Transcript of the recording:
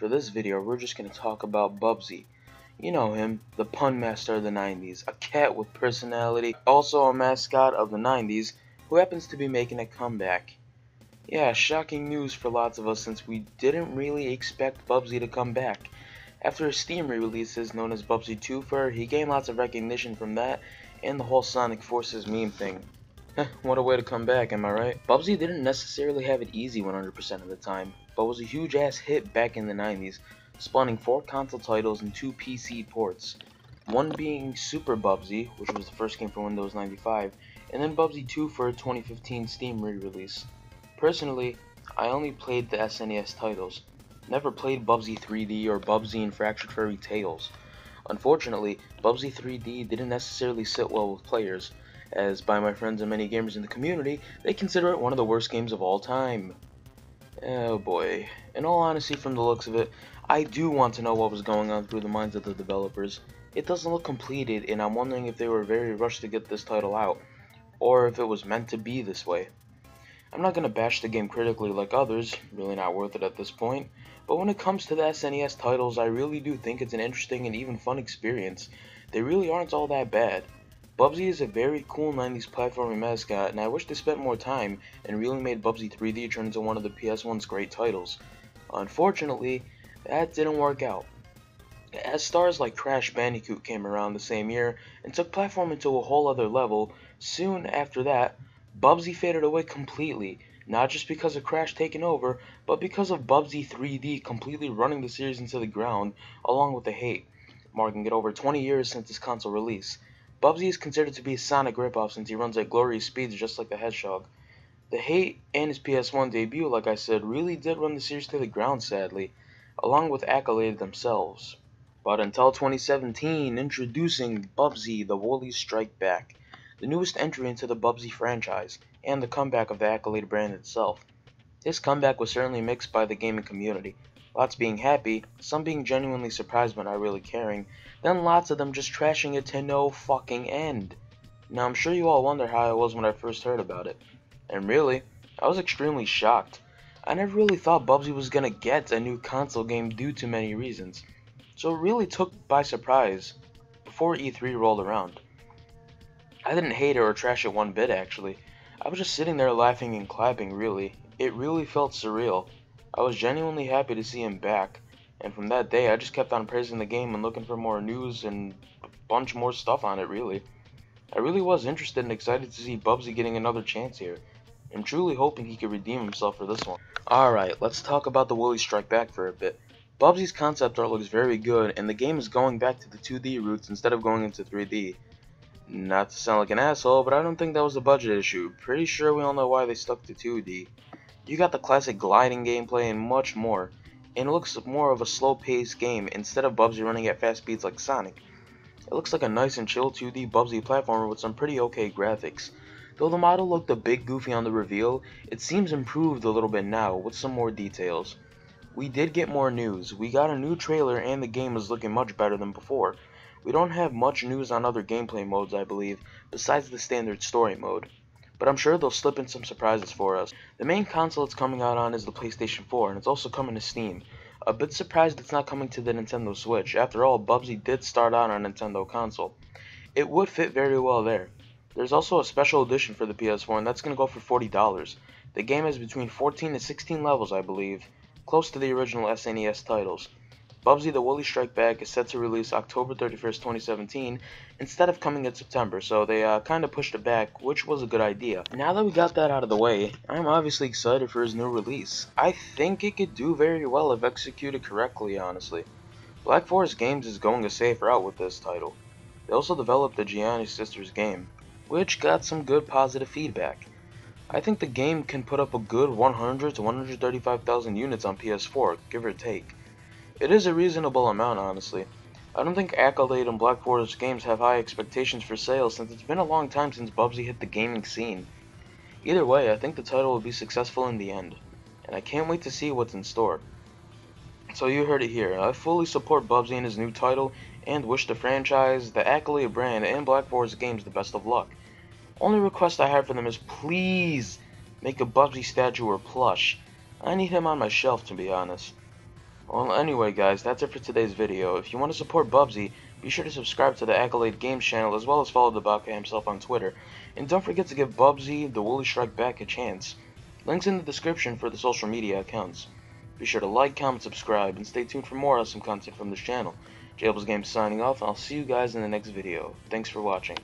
For this video, we're just going to talk about Bubsy. You know him, the pun master of the 90s, a cat with personality, also a mascot of the 90s, who happens to be making a comeback. Yeah, shocking news for lots of us since we didn't really expect Bubsy to come back. After his Steam re-releases known as Bubsy 2 Fur, he gained lots of recognition from that and the whole Sonic Forces meme thing. What a way to come back, am I right? Bubsy didn't necessarily have it easy 100% of the time, but was a huge ass hit back in the 90s, spawning 4 console titles and 2 PC ports. One being Super Bubsy, which was the first game for Windows 95, and then Bubsy 2 for a 2015 Steam re-release. Personally, I only played the SNES titles. Never played Bubsy 3D or Bubsy and Fractured Furry Tales. Unfortunately, Bubsy 3D didn't necessarily sit well with players, as by my friends and many gamers in the community, they consider it one of the worst games of all time. Oh boy. In all honesty, from the looks of it, I do want to know what was going on through the minds of the developers. It doesn't look completed, and I'm wondering if they were very rushed to get this title out, or if it was meant to be this way. I'm not going to bash the game critically like others, really not worth it at this point, but when it comes to the SNES titles, I really do think it's an interesting and even fun experience. They really aren't all that bad. Bubsy is a very cool 90s platforming mascot, and I wish they spent more time and really made Bubsy 3D turn into one of the PS1's great titles. Unfortunately, that didn't work out. As stars like Crash Bandicoot came around the same year and took platforming to a whole other level, soon after that, Bubsy faded away completely, not just because of Crash taking over, but because of Bubsy 3D completely running the series into the ground, along with the hate, marking it over 20 years since its console release. Bubsy is considered to be a Sonic ripoff since he runs at glorious speeds just like the Hedgehog. The hate and his PS1 debut, like I said, really did run the series to the ground sadly, along with Accolade themselves. But until 2017, introducing Bubsy the Woolly Strike Back, the newest entry into the Bubsy franchise, and the comeback of the Accolade brand itself. This comeback was certainly mixed by the gaming community, lots being happy, some being genuinely surprised but not really caring, then lots of them just trashing it to no fucking end. Now I'm sure you all wonder how I was when I first heard about it. And really, I was extremely shocked. I never really thought Bubsy was gonna get a new console game due to many reasons. So it really took by surprise before E3 rolled around. I didn't hate it or trash it one bit actually. I was just sitting there laughing and clapping really. It really felt surreal. I was genuinely happy to see him back, and from that day I just kept on praising the game and looking for more news and a bunch more stuff on it really. I really was interested and excited to see Bubsy getting another chance here. I'm truly hoping he could redeem himself for this one. Alright, let's talk about the Woolly Strike Back for a bit. Bubsy's concept art looks very good, and the game is going back to the 2D roots instead of going into 3D. Not to sound like an asshole, but I don't think that was a budget issue. Pretty sure we all know why they stuck to 2D. You got the classic gliding gameplay and much more, and it looks more of a slow-paced game instead of Bubsy running at fast speeds like Sonic. It looks like a nice and chill 2D Bubsy platformer with some pretty okay graphics. Though the model looked a bit goofy on the reveal, it seems improved a little bit now with some more details. We did get more news. We got a new trailer and the game is looking much better than before. We don't have much news on other gameplay modes, I believe, besides the standard story mode. But I'm sure they'll slip in some surprises for us. The main console it's coming out on is the PlayStation 4, and it's also coming to Steam. A bit surprised it's not coming to the Nintendo Switch. After all, Bubsy did start out on a Nintendo console. It would fit very well there. There's also a special edition for the PS4, and that's going to go for $40. The game has between 14 to 16 levels, I believe, close to the original SNES titles. Bubsy the Woolly Strike Back is set to release October 31st, 2017, instead of coming in September, so they kinda pushed it back, which was a good idea. Now that we got that out of the way, I'm obviously excited for his new release. I think it could do very well if executed correctly, honestly. Black Forest Games is going a safe route with this title. They also developed the Gianni Sisters game, which got some good positive feedback. I think the game can put up a good 100 to 135,000 units on PS4, give or take. It is a reasonable amount, honestly. I don't think Accolade and Black Forest Games have high expectations for sales since it's been a long time since Bubsy hit the gaming scene. Either way, I think the title will be successful in the end, and I can't wait to see what's in store. So you heard it here, I fully support Bubsy and his new title, and wish the franchise, the Accolade brand, and Black Forest Games the best of luck. Only request I have for them is please make a Bubsy statue or plush. I need him on my shelf, to be honest. Well, anyway, guys, that's it for today's video. If you want to support Bubsy, be sure to subscribe to the Accolade Games channel as well as follow the Bobcat himself on Twitter. And don't forget to give Bubsy the Woolly Strike Back a chance. Links in the description for the social media accounts. Be sure to like, comment, subscribe, and stay tuned for more awesome content from this channel. Jaybills Games signing off, and I'll see you guys in the next video. Thanks for watching.